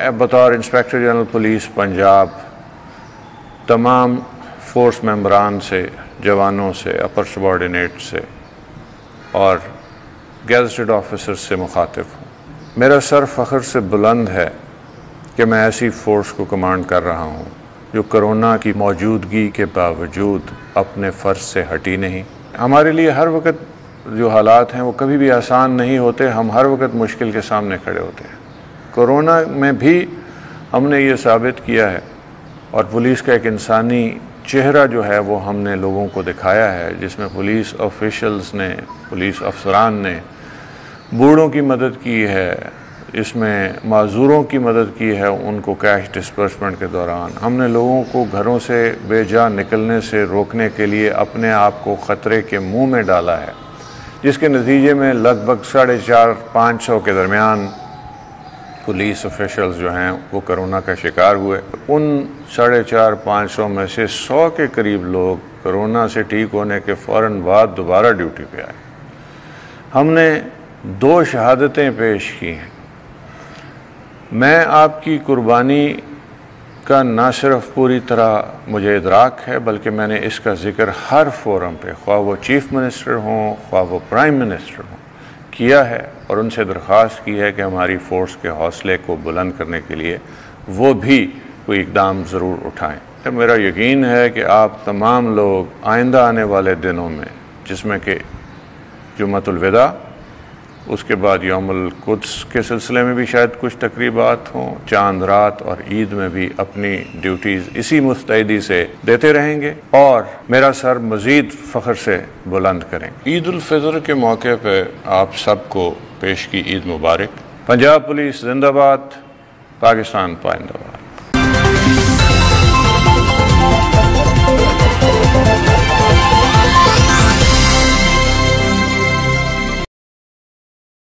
میں بطور inspector general police Punjab تمام فورس ممبران سے، جوانوں سے، اپر سبارڈینیٹ سے اور گیزٹڈ آفیسر سے مخاطب ہوں۔ میرا سر فخر سے بلند ہے کہ میں ایسی فورس کو کمانڈ کر رہا ہوں جو کرونا کی موجودگی کے باوجود اپنے فرض سے ہٹی نہیں۔ ہمارے لیے ہر وقت جو حالات ہیں وہ کبھی بھی آسان نہیں ہوتے، ہم ہر وقت مشکل کے سامنے کھڑے ہوتے ہیں۔ کرونا میں بھی ہم نے یہ ثابت کیا ہے اور پولیس کا ایک انسانی چہرہ جو ہے وہ ہم نے لوگوں کو دکھایا ہے، جس میں پولیس آفیشلز نے، پولیس افسران نے بوڑھوں کی مدد کی ہے، اس میں معذوروں کی مدد کی ہے ان کو کیش ڈسپرسمنٹ کے دوران۔ ہم نے لوگوں کو گھروں سے بے جا نکلنے سے روکنے کے لیے اپنے آپ کو خطرے کے منہ میں ڈالا ہے، جس کے نتیجے میں لگ بھگ 450-500 کے درمیان پولیس آفیشلز جو ہیں وہ کرونا کا شکار ہوئے۔ ان 450-500 میں سے 100 کے قریب لوگ کرونا سے ٹھیک ہونے کے فوراً بعد دوبارہ ڈیوٹی پہ آئے۔ ہم نے 2 شہادتیں پیش کی ہیں۔ میں آپ کی قربانی کا نہ صرف پوری طرح مجھے ادراک ہے، بلکہ میں نے اس کا ذکر ہر فورم پہ، خواہ وہ چیف منسٹر ہوں، خواہ وہ پرائم منسٹر ہوں، کیا ہے اور ان سے درخواست کی ہے کہ ہماری فورس کے حوصلے کو بلند کرنے کے لیے وہ بھی کوئی اقدام ضرور اٹھائیں۔ میرا یقین ہے کہ آپ تمام لوگ آئندہ آنے والے دنوں میں، جس میں کہ جمعۃ الوداع، اس کے بعد یوم القدس کے سلسلے میں بھی شاید کچھ تقریبات ہوں، چاند رات اور عید میں بھی اپنی ڈیوٹیز اسی مستعدی سے دیتے رہیں گے اور میرا سر مزید فخر سے بلند کریں گے۔ عید الفطر کے موقع پہ آپ سب کو پیش کی عید مبارک۔ پنجاب پولیس زندہ باد، پاکستان پائندہ باد۔